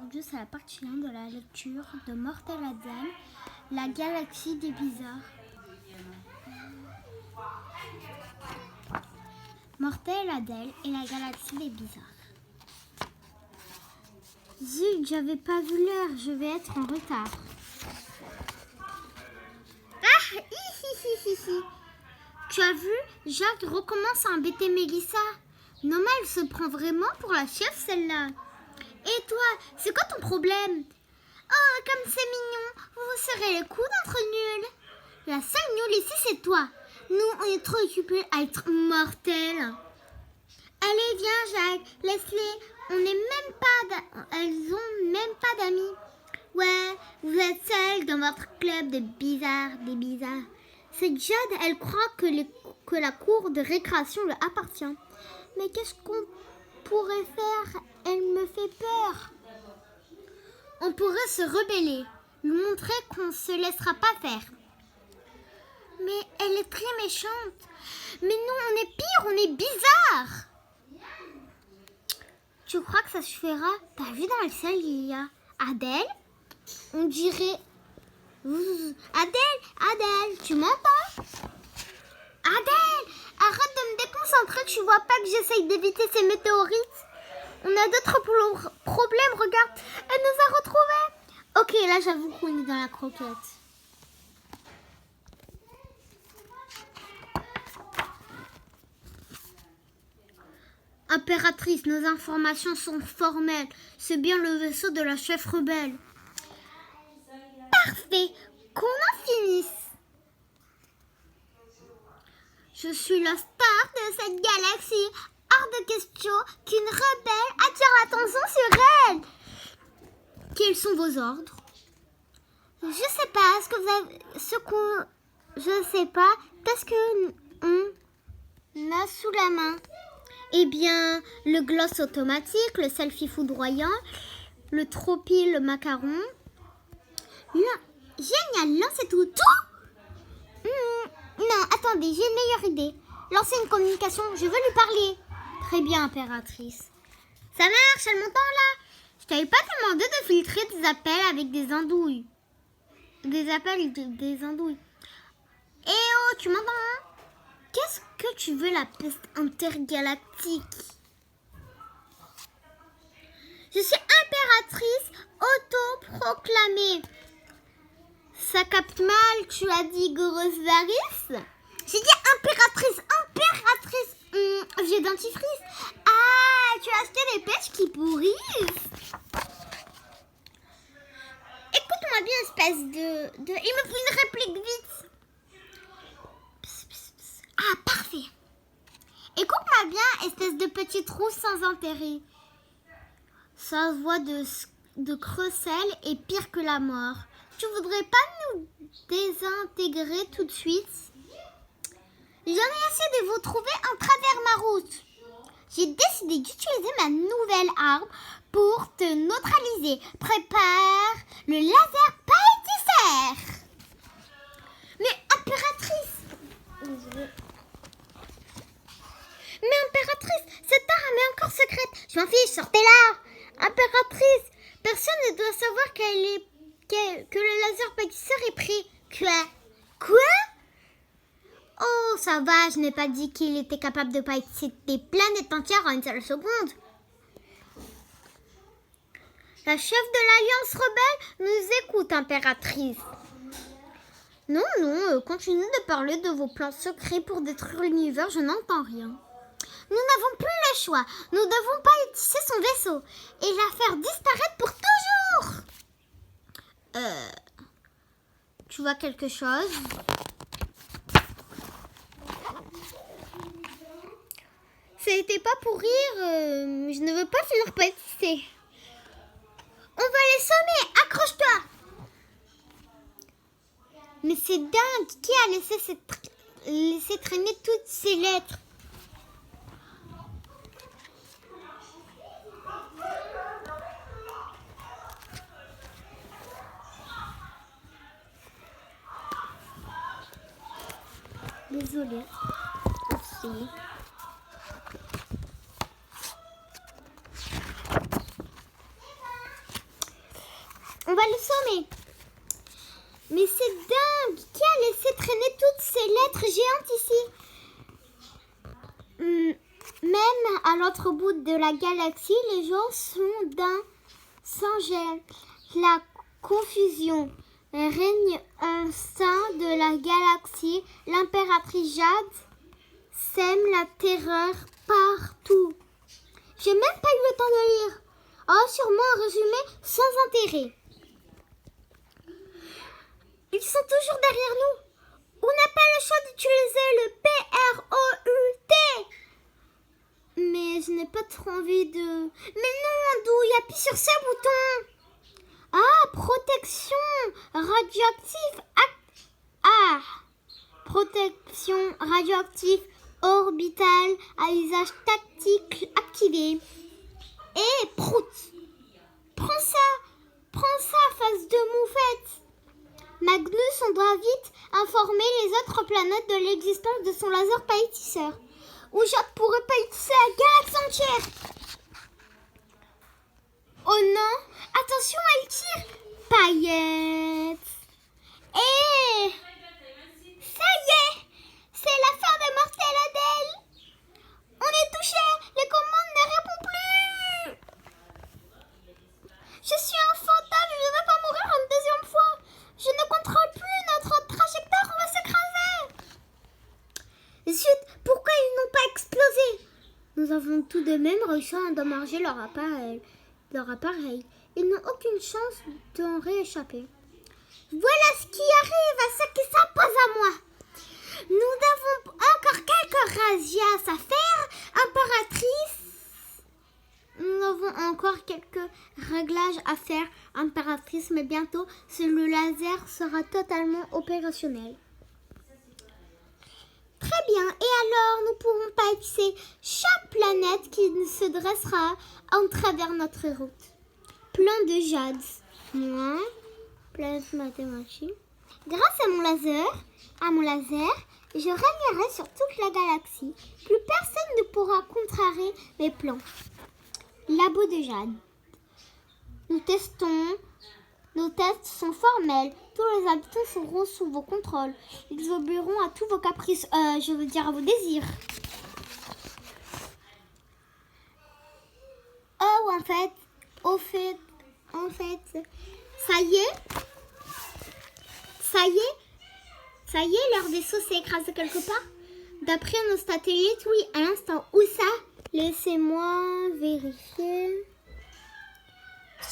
Aujourd'hui, c'est la partie 1 de la lecture de Mortel Adèle, la galaxie des bizarres. Mortel Adèle et la galaxie des bizarres. Zut, j'avais pas vu l'heure, je vais être en retard. Ah, hi. Tu as vu, Jacques recommence à embêter Mélissa. Non mais elle se prend vraiment pour la chef celle-là. Et toi, c'est quoi ton problème? Oh, comme c'est mignon, vous serez les coups d'entre nuls. La seule nulle ici, c'est toi. Nous, on est trop occupés à être mortels. Allez, viens, Jacques, laisse-les. Elles ont même pas d'amis. Ouais, vous êtes seuls dans votre club de bizarres, des bizarres. Cette Jade, elle croit que la cour de récréation lui appartient. Mais qu'est-ce qu'on pourrait faire? Elle me fait peur. On pourrait se rebeller, lui montrer qu'on ne se laissera pas faire. Mais elle est très méchante. Mais nous, on est pire, on est bizarre. Tu crois que ça suffira? T'as vu dans le ciel, il y a Adèle? On dirait... Adèle, tu m'entends? Adèle, arrête de me déconcentrer, tu vois pas que j'essaye d'éviter ces météorites? On a d'autres problèmes, regarde, elle nous a retrouvés. Ok, là j'avoue qu'on est dans la croquette. Impératrice, nos informations sont formelles. C'est bien le vaisseau de la chef rebelle. Parfait, qu'on en finisse. Je suis la star de cette galaxie. Hors de question qu'une rebelle attire l'attention sur elle. Quels sont vos ordres? Je sais pas. Je sais pas. Qu'est-ce qu'on a sous la main? Eh bien, le gloss automatique, le selfie foudroyant, le tropi, le macaron. Génial, lancez tout. Non, attendez, j'ai une meilleure idée. Lancez une communication, je veux lui parler. Très bien, impératrice. Ça marche, elle m'entend là? Je t'avais pas demandé de filtrer des appels avec des andouilles. Des andouilles. Eh oh, tu m'entends hein? Qu'est-ce que tu veux, la peste intergalactique? Je suis impératrice autoproclamée. Ça capte mal, tu as dit grosse Varys? J'ai dit impératrice. J'ai dentifrice. Ah, tu as acheté des pêches qui pourrissent. Écoute-moi bien, espèce de... Il me faut une réplique vite. Pss. Ah, parfait. Écoute-moi bien, espèce de petit trou sans intérêt. Sa voix de Creusel est pire que la mort. Tu voudrais pas nous désintégrer tout de suite? J'en ai assez de vous trouver en travers ma route. J'ai décidé d'utiliser ma nouvelle arme pour te neutraliser. Prépare le laser pâtisseur. Mais impératrice... Mais impératrice, cette arme est encore secrète. Je m'en fiche, sortez-la. Impératrice, personne ne doit savoir que le laser pâtisseur est pris. Quoi? Oh, ça va, je n'ai pas dit qu'il était capable de pâtisser des planètes entières en une seule seconde. La chef de l'Alliance rebelle nous écoute, impératrice. Non, continuez de parler de vos plans secrets pour détruire l'univers, je n'entends rien. Nous n'avons plus le choix. Nous devons pâtisser son vaisseau et la faire disparaître pour toujours. Tu vois quelque chose? C'était pas pour rire, je ne veux pas finir pâtisser. On va les sommer, accroche-toi. Mais c'est dingue, qui a laissé traîner toutes ces lettres? Désolée. Merci. On va le sommer. Mais c'est dingue. Qui a laissé traîner toutes ces lettres géantes ici? Même à l'autre bout de la galaxie, les gens sont d'un sans gêne. La confusion règne au sein de la galaxie. L'impératrice Jade sème la terreur partout. J'ai même pas eu le temps de lire. Oh, sûrement un résumé sans intérêt. Ils sont toujours derrière nous. On n'a pas le choix d'utiliser le PROUT. Mais je n'ai pas trop envie de... Mais non, Andou, il appuie sur ce bouton. Ah, protection radioactive. Protection radioactive orbitale à usage tactique activé. Et prout. Prends ça, face de moufette. Magnus, on doit vite informer les autres planètes de l'existence de son laser pailletisseur. Ou Jade pourrait pailletisser la galaxie entière. Oh non, attention, elle tire. Paillette. Et ça y est, c'est la fin de Mortel Adèle. On est touché, les commandes ne répondent plus. Je suis un fantôme, je ne vais pas mourir une deuxième fois. Je ne contrôle plus notre trajectoire, on va s'écraser. Zut, pourquoi ils n'ont pas explosé? Nous avons tout de même réussi à endommager leur appareil. Ils n'ont aucune chance d'en rééchapper. Voilà ce qui arrive à ceux qui s'opposent à moi. Nous avons encore quelques razzias à faire, impératrice. Nous avons encore quelques réglages à faire, impératrice, mais bientôt, le laser sera totalement opérationnel. Très bien, et alors nous pourrons pâtisser chaque planète qui se dressera en travers notre route. Plan de Jade. Moi, planète mathématique. Grâce à mon laser, je régnerai sur toute la galaxie. Plus personne ne pourra contrarier mes plans. Labo de Jade. Nos tests sont formels. Tous les habitants seront sous vos contrôles. Ils obéiront à tous vos caprices. Je veux dire à vos désirs. Oh, en fait, ça y est, leur vaisseau s'est écrasé quelque part. D'après nos satellites, oui, à l'instant. Où ça? Laissez-moi vérifier.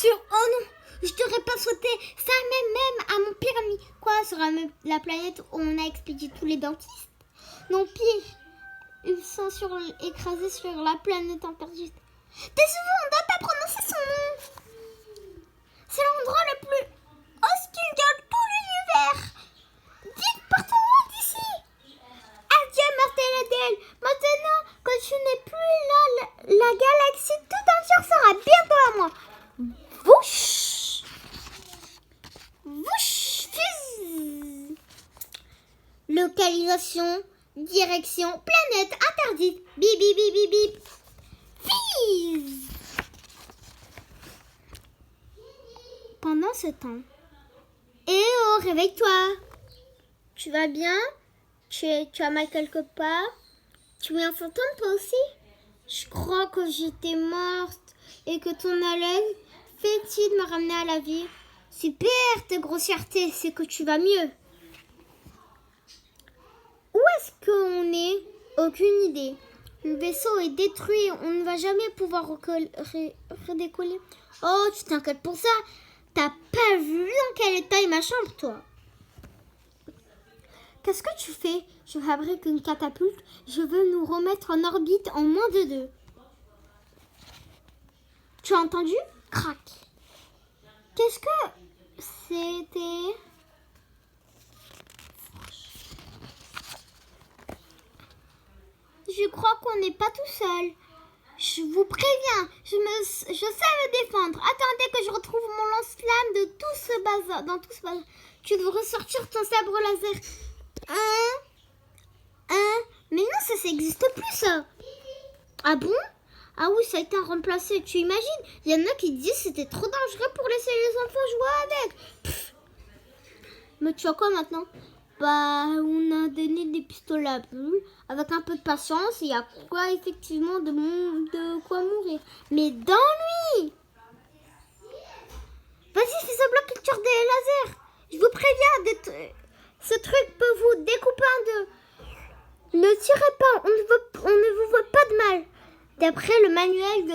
Oh non, je devrais pas sauter. Ça même à mon pyramide. Quoi, sur la planète où on a expédié tous les dentistes? Non, pire. Ils sont écrasés sur la planète en perdu. Désolé, on ne doit pas prononcer son nom. C'est l'endroit le plus hostile de tout l'univers. Vite, partons-nous d'ici. Adieu, Mortel Adèle. Maintenant que tu n'es plus là, la galaxie tout entière sera bientôt à moi. Wouch! Wouch! Fuzz! Localisation, direction, planète interdite. Bip, bip, bip, bip, bip. Fizz! Pendant ce temps. Eh oh, réveille-toi. Tu vas bien? Tu as mal quelque part? Tu es un fantôme toi aussi? Je crois que j'étais morte et que ton haleine fétide m'a ramené à la vie. Super, tes grossièretés, c'est que tu vas mieux. Où est-ce qu'on est? Aucune idée. Le vaisseau est détruit, on ne va jamais pouvoir redécoller. Oh, tu t'inquiètes pour ça. T'as pas vu dans quel état est ma chambre, toi? Qu'est-ce que tu fais? Je fabrique une catapulte. Je veux nous remettre en orbite en moins de 2. Tu as entendu? Crac. Qu'est-ce que c'était? Je crois qu'on n'est pas tout seul. Je vous préviens, je sais me défendre. Attendez que je retrouve mon lance-flamme de tout ce bazar. Dans tout ce bazar. Tu devrais sortir ton sabre laser. Mais non, ça n'existe plus, ça. Ah bon? Ah oui, ça a été remplacé. Tu imagines? Il y en a qui disent que c'était trop dangereux pour laisser les enfants jouer avec. Pff. Mais tu vois quoi maintenant? Bah, on a donné des pistolets à bulles. Avec un peu de patience, il y a quoi effectivement de quoi mourir. Mais d'ennui! Vas-y, fais semblant qu'il tire des lasers. Je vous préviens, ce truc peut vous découper en deux. Ne tirez pas, on ne vous voit pas de mal. D'après le manuel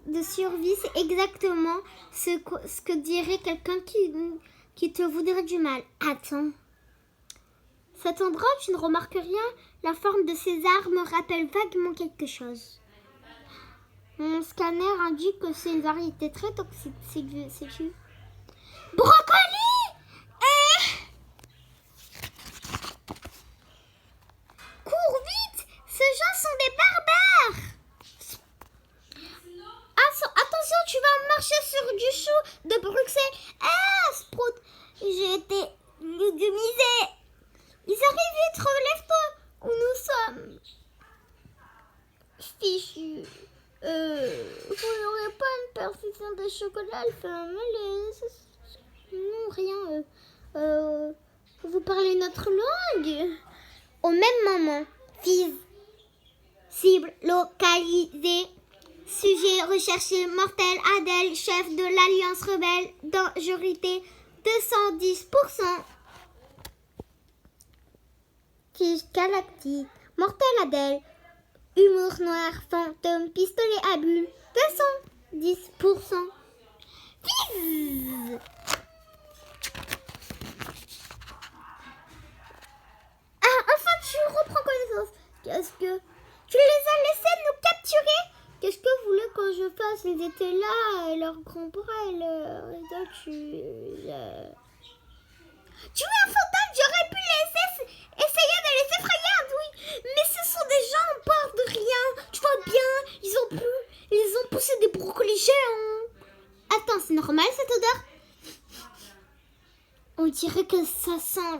de survie, c'est exactement ce que dirait quelqu'un qui te voudrait du mal. Attends. Cet endroit, tu ne remarques rien. La forme de ces armes rappelle vaguement quelque chose. Mon scanner indique que c'est une variété très toxique. Sais-tu? Brocoli! Cours vite! Ces gens sont des barbares! Attention, tu vas marcher sur du chou de Bruxelles. Ah, Sprout! J'ai été légumisée. Ils arrivent vite, relève-toi! Où nous sommes? Fichu. Vous n'aurez pas une perfusion de chocolat, elle fait un malaise. Non, rien. Vous parlez notre langue? Au même moment, cible localisée. Sujet recherché mortel Adèle, chef de l'Alliance rebelle, dangerosité 210%. Tige galactique, mortel Adèle, humour noir, fantôme, pistolet à bulles, 210%. Ah, enfin tu reprends connaissance. Qu'est-ce que... Tu les as laissés nous capturer? Qu'est-ce que vous voulez quand je fasse? Ils étaient là, leur grand-père, tu es un fantôme, j'aurais pu essayer de les effrayer, oui. Mais ce sont des gens, on parle de rien. Tu vois bien, ils ont poussé des brocolis géants. Attends, c'est normal cette odeur? On dirait que ça sent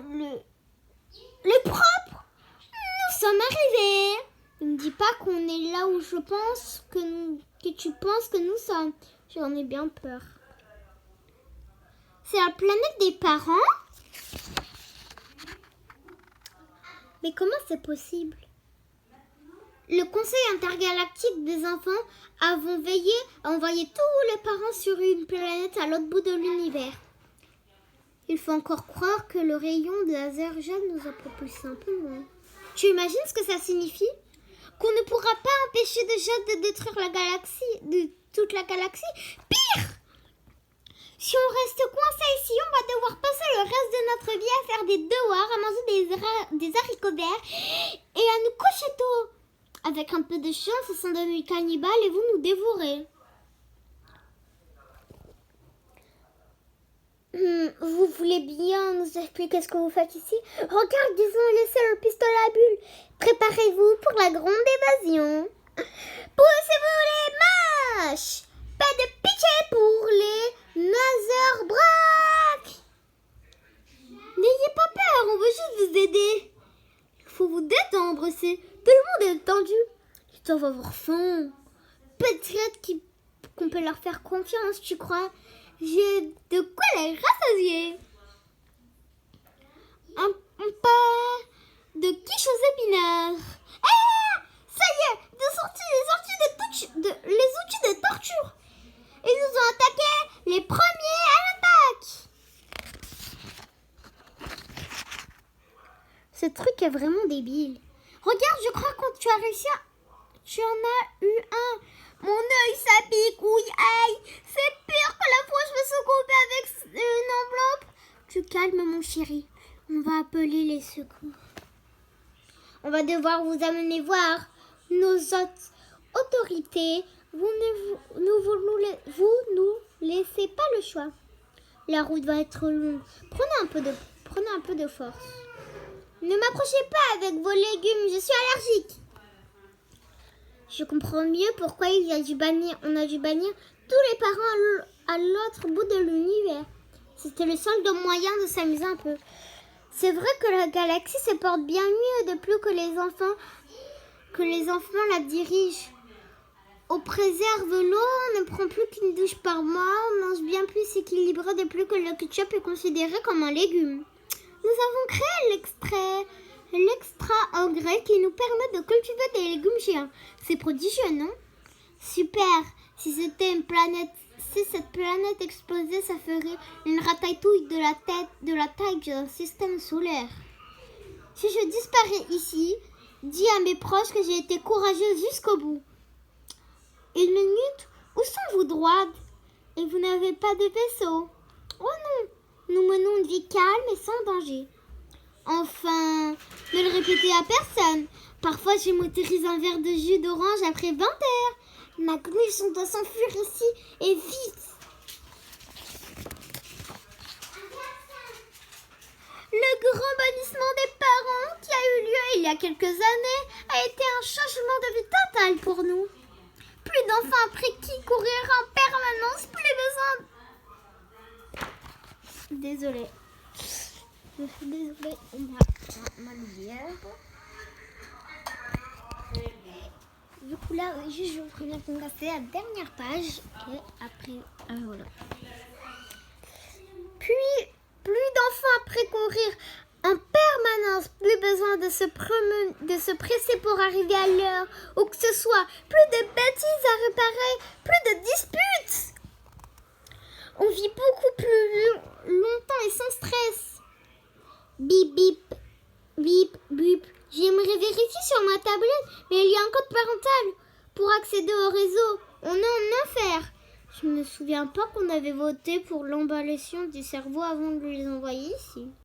le propre. Nous sommes arrivés. Ne me dis pas qu'on est là où je pense que tu penses que nous sommes. J'en ai bien peur. C'est la planète des parents? Mais comment c'est possible? Le Conseil intergalactique des enfants avons veillé à envoyer tous les parents sur une planète à l'autre bout de l'univers. Il faut encore croire que le rayon de laser jaune nous a propulsés un peu loin. Tu imagines ce que ça signifie? Qu'on ne pourra pas empêcher de Jade de détruire la galaxie, de toute la galaxie. Pire! Si on reste coincé ici, on va devoir passer le reste de notre vie à faire des devoirs, à manger des haricots verts et à nous coucher tôt. Avec un peu de chance, ce sont des cannibales et vous nous dévorez. Vous voulez bien nous expliquer ce que vous faites ici? Regarde, ils ont laissé le pistolet à bulles. Préparez-vous pour la grande évasion. Poussez-vous les manches. Pas de pitié pour les Nazerbrack. N'ayez pas peur, on veut juste vous aider. Il faut vous détendre, tout le monde est tendu. Ils doivent avoir faim. Peut-être qu'on peut leur faire confiance, tu crois? J'ai de quoi les rassasier. Un pas de quiche aux épinards. Ah, ça y est, les outils de torture. Ils nous ont attaqués, les premiers à l'attaque. Ce truc est vraiment débile. Regarde, je crois que tu as réussi à... Tu en as eu un. Mon œil, ça pique, oui, aïe. C'est pire que la fois je me suis coupée avec une enveloppe. Tu calmes, mon chéri. On va appeler les secours. On va devoir vous amener voir nos autorités. Vous nous laissez pas le choix. La route va être longue. Prenez un peu de force. Ne m'approchez pas avec vos légumes, je suis allergique. Je comprends mieux pourquoi on a dû bannir tous les parents à l'autre bout de l'univers. C'était le seul moyen de s'amuser un peu. C'est vrai que la galaxie se porte bien mieux de plus que les enfants la dirigent. On préserve l'eau, on ne prend plus qu'une douche par mois, on mange bien plus équilibré de plus que le ketchup est considéré comme un légume. Nous avons créé l'extra engrais qui nous permet de cultiver des légumes géants. C'est prodigieux, non? Super! Si cette planète explosait, ça ferait une ratatouille de la taille d'un système solaire. Si je disparais ici, dis à mes proches que j'ai été courageuse jusqu'au bout. Une minute, où sont-vous droites? Et vous n'avez pas de vaisseau? Oh non, nous menons une vie calme et sans danger. Enfin, ne le répétez à personne. Parfois, je m'autorise un verre de jus d'orange après 20 heures. Magnus, on doit s'enfuir ici et vite. Le grand bannissement des parents qui a eu lieu il y a quelques années a été un changement de vie total pour nous. Plus d'enfants après qui courir en permanence, plus besoin... Désolée. Je suis désolée, on ma lumière. Du coup là, juste je vous préviens qu'on va faire la dernière page et après, voilà. Puis, plus d'enfants après courir en permanence, plus besoin de se presser pour arriver à l'heure ou que ce soit, plus de bêtises à réparer, plus de disputes. On vit beaucoup plus longtemps et sans stress. Bip bip, bip bip. J'aimerais vérifier sur ma tablette, mais il y a un code parental pour accéder au réseau. On est en enfer. Je me souviens pas qu'on avait voté pour l'emballation du cerveau avant de les envoyer ici.